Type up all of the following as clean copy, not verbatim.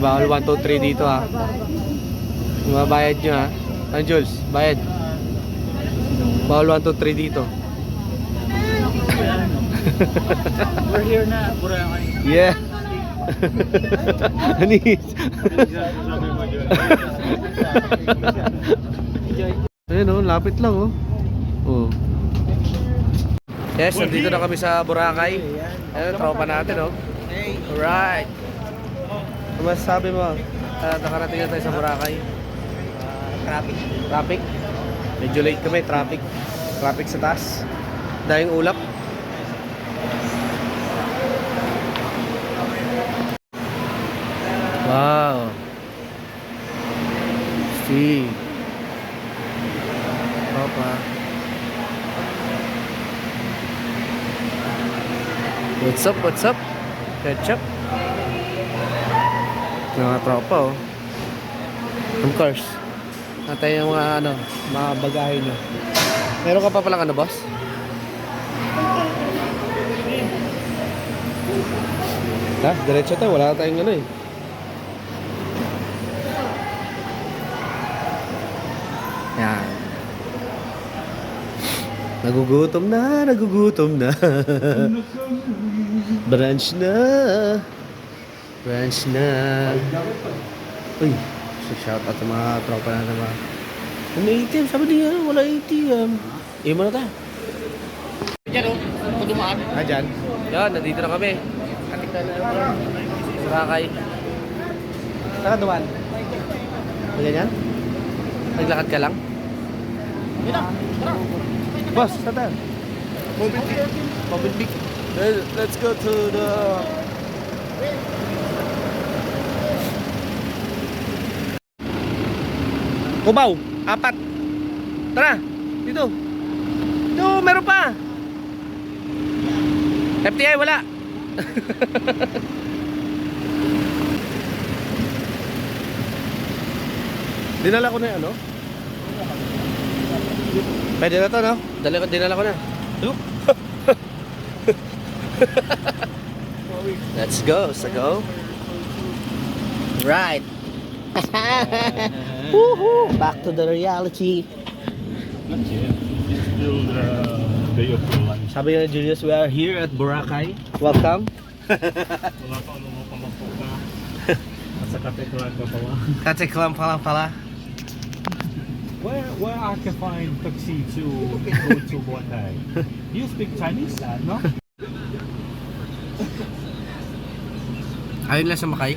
bawal 1, 2, 3 dito ha. Mabayad nyo ha. Ano Jules? Bayad. Bawal 1, 2, 3 dito. We're here na, Boracay. Yeah. Anis. Ayun oh, lapit lang oh. Oh. Yes, nandito na kami sa Boracay. Ayun, tropa natin oh. Alright. Ano masasabi mo? Nakarating na tayo sa Boracay. Traffic. Traffic? Medyo late kami, traffic. Traffic sa taas. Dahing ulap. Wow. See. Tropa. What's up? What's up? Ketchup. Mga tropa oh. Of course. Natay yung mga mga bagahe nyo. Meron ka pa palang boss? Ha? Diretso tayo. Wala tayong eh. Yan. Nagugutom na, nagugutom na. Branch na. Branch na. Uy, shout out sa mga tropa na naman. May ATM, sabi niya, wala ATM. Mo na tayo. Diyan o, ito dumaan. Dyan. Yan, nandito na kami. Katik na Boracay. Saan duman? Ganyan? Naglakad ka lang? Yan na, tara. Boss, saan tayo? Mobil Peak. Let's go to the... Cubao, 4. Tara, dito. Dito, meron pa. FTI, wala. Dinala ko na yan, no? Pwede na to, no? Dinala ko na. Let's go, go. Right. Woohoo! Back to the reality. Still the day of the lunch. Sabi na Julius, we are here at Boracay. Welcome. Wala pa ano mo pamampuka. At sa kateklan ka pa ba? Kateklam pala. Where I can find taxi to go to Boracay? You speak Chinese? No? Ayun lang sa Makay.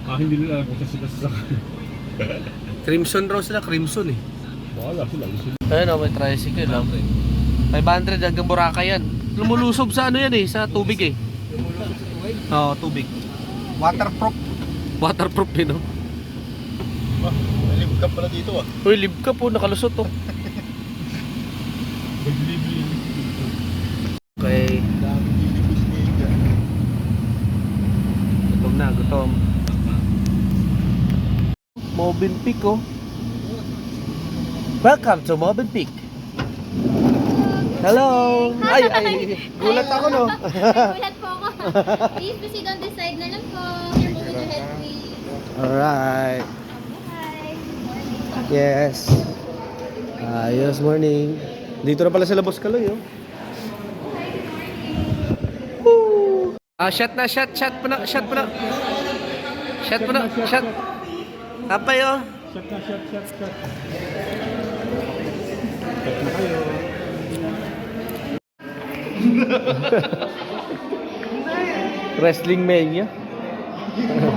Hindi nila alam kung sila sa Crimson raw sila, Crimson eh. wala sila. Ayun o, may tricycle o. 500 hanggang Boracay yan. Lumulusob sa ano yan eh, sa tubig eh. Oo, tubig. Waterproof. Waterproof eh no. May libkap pala dito ah. Uy, libka po, nakalusot oh. Okay. Gutom na, gutom. Mobil Peak oh. Welcome to Mobil Peak. Hello. Ay, gulat ako no. Gulat po ako. Please proceed on this side na lang po. Here, moving ahead please. Alright. Hi. Yes. Yes, morning. Dito na pala sila Boss Kaloy oh. Woo! Shot na, shot pa na. Shot Kapay oh. Shot. Shot na kayo. Wrestling mania.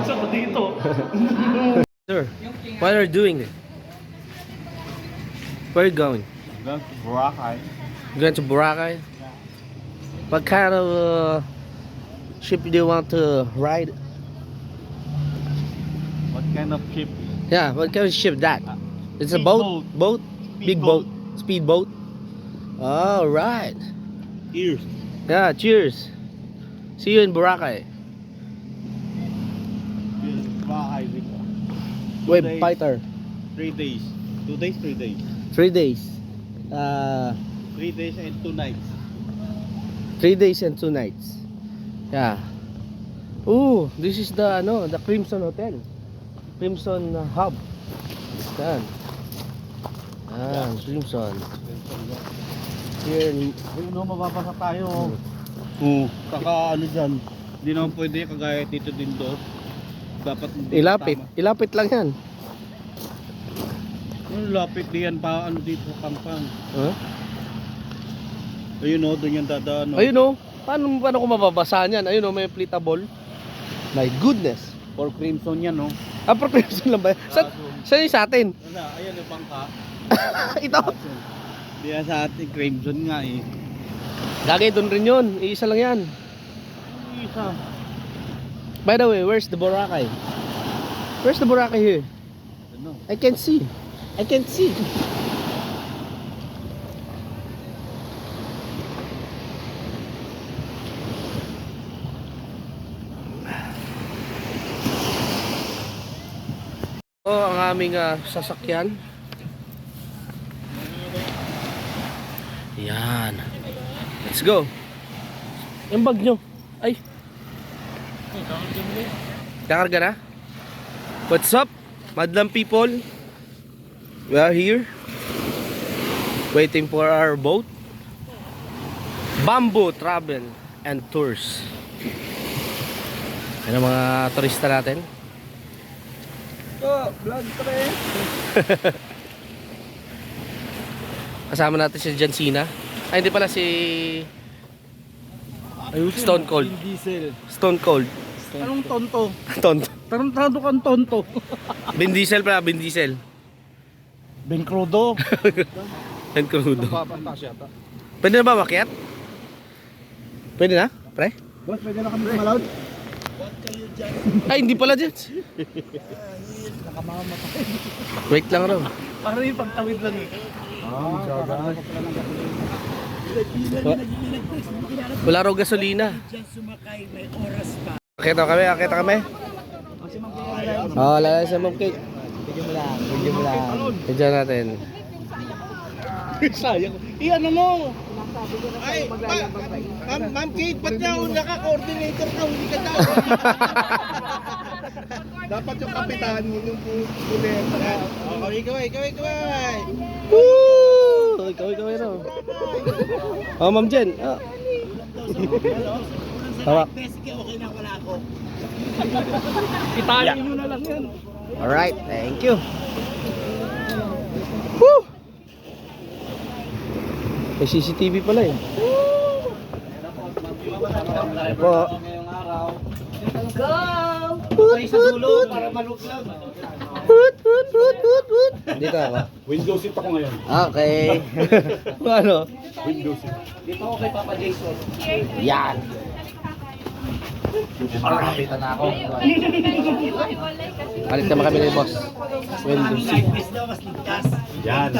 Saan ko dito? Sir, what are you doing? Where are you going? Going to Boracay. Going to Boracay? What kind of ship do you want to ride? What kind of ship? Yeah, what kind of ship that? It's a boat? Boat? Big boat? Speedboat? All right. Ears. Yeah, cheers. See you in Boracay. Boracay. Wait, days. fighter. 3 days. 2 days, 3 days. 3 days. 3 days and 2 nights. 3 days and 2 nights. Yeah. Oh, this is the the Crimson Hotel. Crimson Hub. Yan. Yan, Crimson. Here in Ayun no, mababasa tayo. Oo, kaka ano dyan. Hindi naman pwede kagaya dito din do. Dapat ilapit. Ilapit lang yan. Yung lapit diyan pa ano dito Pampang. Huh? Ayun no, doon yung dadaan. No? Ayun oh. Paano ko mababasahan yan? Ayun oh, may inflatable. My goodness. For Crimson yan no. Ah, for Crimson lang ba? Saan yung sa atin? Wala, ayan yung bangka. Ito. Diyan sa atin, Crimson nga eh. Lagi doon rin yun. Iisa lang yan. Isa. By the way, where's the Boracay? Where's the Boracay here? Ano? I can't see. I can't see. Oh, ang aming sasakyan. Yan. Let's go. Yung bag nyo. Ay. Kakarga na? What's up, madlang people? We are here waiting for our boat. Bamboo Travel and Tours. Yan ang mga turista natin. Oh, vlog pre. Kasama natin si John Cena. Ay, hindi pala si Stone Cold. Vin Diesel. Stone Cold. Anong tonto? Tonto. Tarantado kang tonto. Vin Diesel pala, Vin Diesel. Ben Crudo. And Crudo. Papantas yata. Pwede na ba makiat? Pwede na, pre? Boss, pwede na kami kumalaw? Ay, hindi pala dyan. Nakamamatay. Wait lang raw. Parang yung pagtawid lang eh. Wala raw gasolina. Akita kami. Oh, lalala sa mong cake. Bigyan mo lang. Bigyan natin. Sayang. Iyan na mo. Ay, Ma'am Kate, ba't niya una ka? Coordinator ka, hindi ka daw. Dapat yung kapitan mo yung pulir. Kaway. Woo! Kaway raw. Oh, Ma'am Jen. Oh. Tawak. Okay na, wala ako. Itayin mo na lang yan. Alright, thank you. Woo! May CCTV pala eh. Ano po? Patay sa dulo para maluglag. Dito ako. Window seat ako ngayon. Okay. Ano? Window seat. Dito ako kay Papa Jason. Yan. Alright. Na ako. Balik naman kami ni boss. Windows seat. Yan.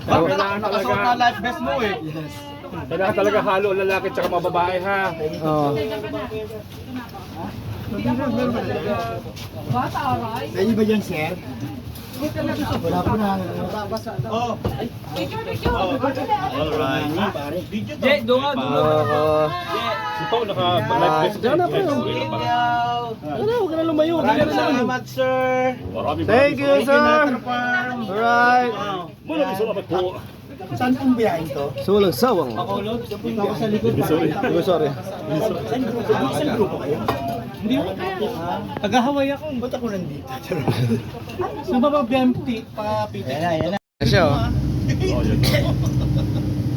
Kailangan talaga life vest mo eh. Yes. Kailangan talaga halo lalaki tsaka mababae ha. Oo. Pwede ba yan, sir? Wala ko na. Oh. Alright. Jay, doon ka. Oo. Ito naka-life vest. Diyan na po. Ano, huwag ka na lumayo. Salamat, sir. Thank you, sir. Alright. Maraming salamat po. Saan pong biyahin to? Sulang sawang. Ako sa likod. Sorry. Sorry. Saan grupo kayo? Hindi mo taga-Hawaii ako. Ba't ako nandito? Saan ba BMT pa PT? Yan na. Ano siya, oh?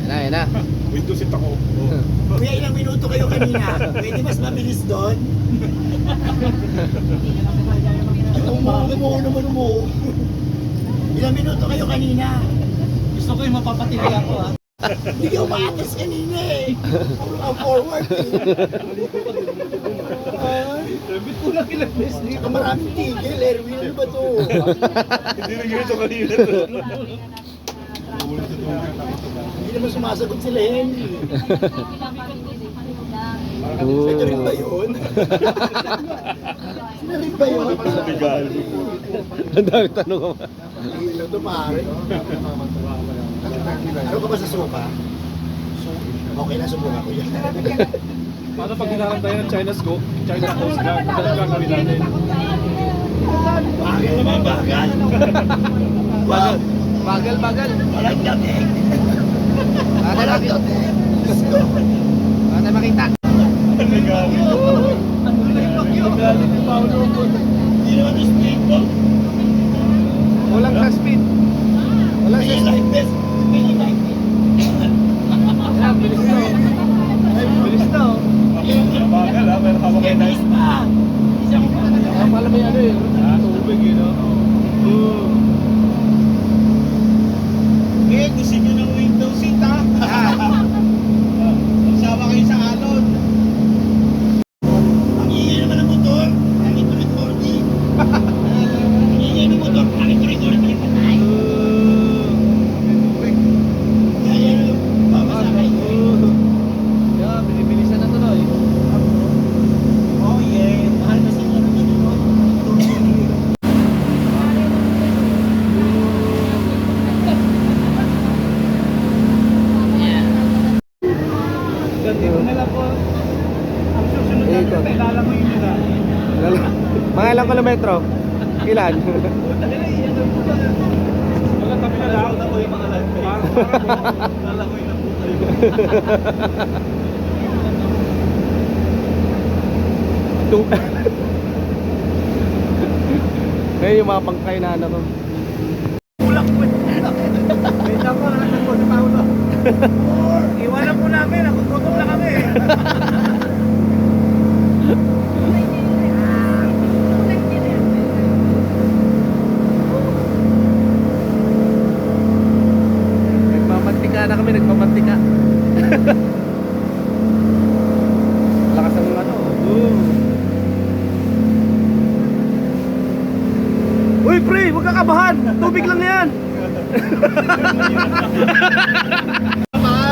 Yan na. Window seat ako. Kuya, ilang minuto kayo kanina? Pwede mas mabilis doon? Umuho naman umuho. Ilang minuto kayo kanina? Gusto ko yung mapapatili ako ha. Hindi ka umaatas kanina eh. Puro ka forward eh. Bit ko lang ilang beses dito. Maraming tigil, Erwin. Ano ba to? Hindi rin ganito kanina. Hindi naman sumasagot sila Henry. Ito rin ba yun? Sino rin ba yun? Ang dami tanong ko. Ilo to pare. Ano ka ba sa sopa? Okay na, subukan ko yan. Paano pag hinaharap tayo ng China's Go? China Coast Guard, ano gagawin natin? Bagal naman, bagal. Wow, Bagal. walang dating. Ate Walang makita. dating. Ate makita. Hindi naman yung speed mo. Walang sa speed. Walang sa May speed. like this. May like this. Yan, bilis na. Bilis na oh. Bagal ha, pero hawak kayo na Bilis pa. Isang Kaya pala may ano eh. tubig yun, no? Eh, gusto nyo ng window seat ha? Magsama kayo sa alon. Ang ingay naman ng motor. Ang ito-recording. Ang ingay ng motor. Ang ito-recording. Kaya nyo, papasakay ko. Yan, binibilisan na tuloy. Oh yeah. Mahal na sa mga naman yun. Ganti ko na lang po. Ang susunod na Ikot. ilalangoy nyo na. Mga ilang kilometro? Ilan? Wala kami na lang. Ako yung mga lalangoy na po kayo. Ngayon yung mga pangkay na ano ko. Wait lang po, nalagyan po si Paolo. Iwanan po namin, nakukutom na kami. Nagmamantika na kami, nagmamantika. Lakas ng ano. Uy, pre, huwag ka kabahan. Tubig lang yan.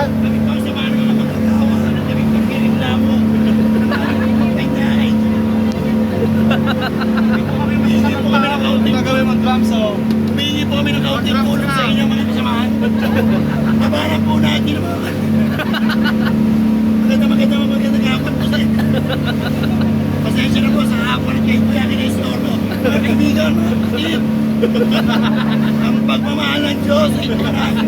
Kami pa sa mga naman magkakawa. Kami pagkiling na mo. Ay, ay. Humingi po kami ng kaunting Gagawin mo drum so. Humingi po kami ng kaunting tulong sa inyo mga kasamahan. Kabaran po natin ang mga maganda hapon po sa inyo. Pasensya na po sa hapon at kayo po yan kina-istorbo. Mga kaibigan, mga kapatid. Ang pagmamahal ng Diyos ay marami.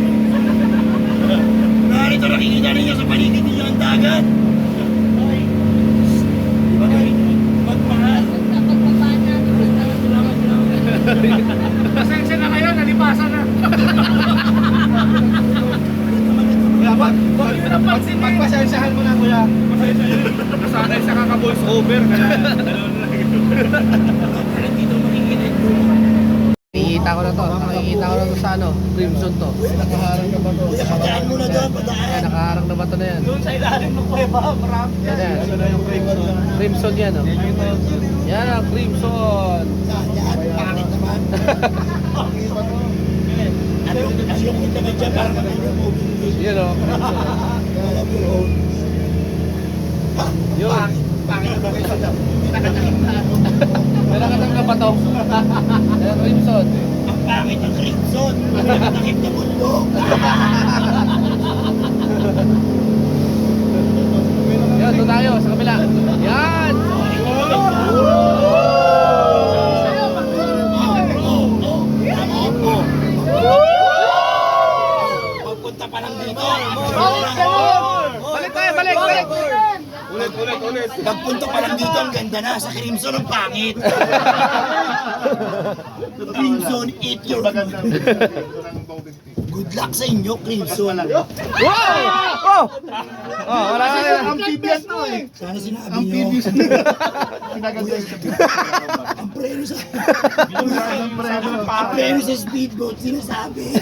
Narito nakikita ninyo sa paligid ninyo ang dagat. Ay, di ba kayo magmahal? Pagpapaan natin sa Pasensya na kayo, nalipasan na. Pagpasensyahan mo na kuya. Nasanay sa kaka-voice over. Kaya Dito makikita yung dulo. Nakikita ko na to. Nakikita ko na to sa ano. Crimson to. Nakaharang na ba to? Kuya, padaan muna doon, padaan. Yan, nakaharang na ba to na yan? doon sa ilalim ng kuweba, marami. Yan yan. Ano na yung crimson? Crimson yan oh. Yan ang crimson. Yan, pangit naman. Ang lungkot naman dyan, parang mag-remove. Yan oh. Yun. Pangit naman kayo sa nakatakim na ano. May nakatam na ba to? Yan crimson. Ang pangit ng crimson. Nakatakim na bundok. Yan, doon tayo sa kabila. Yan. Pagpunta pa lang dito. Balik tayo, balik. Ulit. Pagpunta pa lang dito, ang ganda na. Sa crimson, ang pangit. Crimson, eat your good luck sa inyo, crimson. Wow! Oh! Oh, wala ka na. Amphibian to eh. Sana sinabi nyo. Ang preno sa... Ang preno sa speedboat, sinasabi.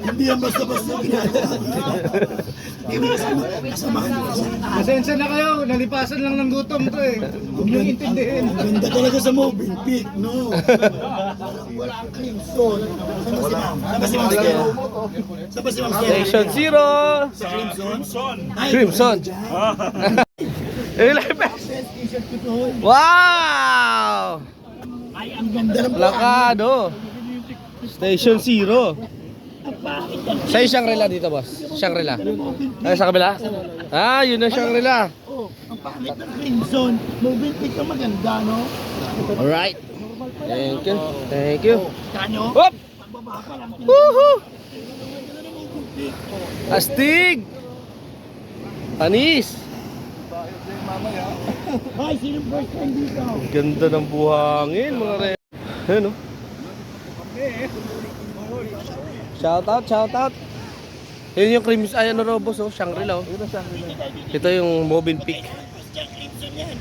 Hindi yan basta-basta ginagawa. Hindi mo kasamahan mo sa taas. Pasensya na kayo, nalipasan lang ng gutom to eh. Huwag niyong intindihin. Ang ganda talaga sa moving peak, no? Wala ang crimson. Saan ba si Ma'am? Saan ba si Ma'am Stella? Saan ba si Ma'am Stella? Station 0. Sa crimson? Ay, Crimson. T-shirt ko to. Wow! Ay, ang ganda ng Lakado. Station 0. Ang pangit yan. Sa Shangri-La dito, boss. Shangri-La. Ay, sa kabila? Ah, yun ang Shangri-La. Oh, ang pangit ng crimson. Moving pick na maganda, no? Alright. Thank you. Thank you. Kanyo? Hop! Pagbaba pa lang. Woohoo! Ganda ng moving pick. Astig! Anis! Ay, sino first time dito? Ganda ng buhangin, mga re... Ayun, no? Shout out, shout out. Yun yung creams, ay ano robos, oh, Shangri-La, oh. Ito yung Mobin Peak. Christian crimson yan.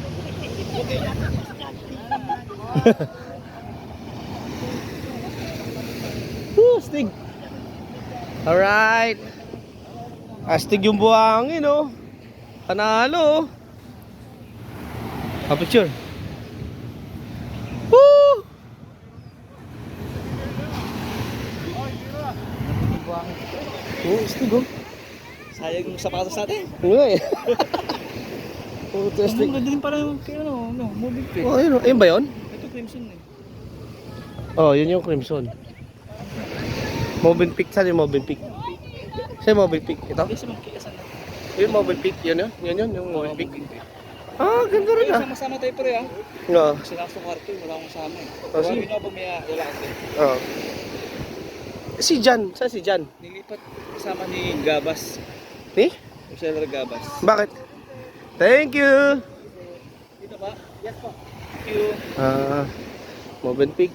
Woo, astig. Alright. Astig yung buhangin, oh. Panalo, oh. Picture. Woo! Oh, astig, oh. Sayang yung sapatos natin. Nga eh. Oh, astig. Ganda din pala yung moving pick. Oh, ayun, oh. Ayun ba yun? Ito crimson eh. Oh, yun yung Crimson. Mobile Peak, saan yung Mobile Peak? Saan yung Mobile Peak? Ito? Kasi magkikasan na. Yung Mobile Peak, yun yun? Yun yun, yung Mobile Peak. Ah, ganda rin ah. Sama-sama tayo pre ah. Oo. Kasi nasa kwarto wala akong kasama eh. Oh, sige. Sabi nga pag may wala kasi. Oo. Si Jan, saan si Jan? Nilipat kasama ni Gabas. Eh? Seller Gabas. Bakit? Thank you! Dito ba? Yes po. Thank you. Ah, Mobile Peak.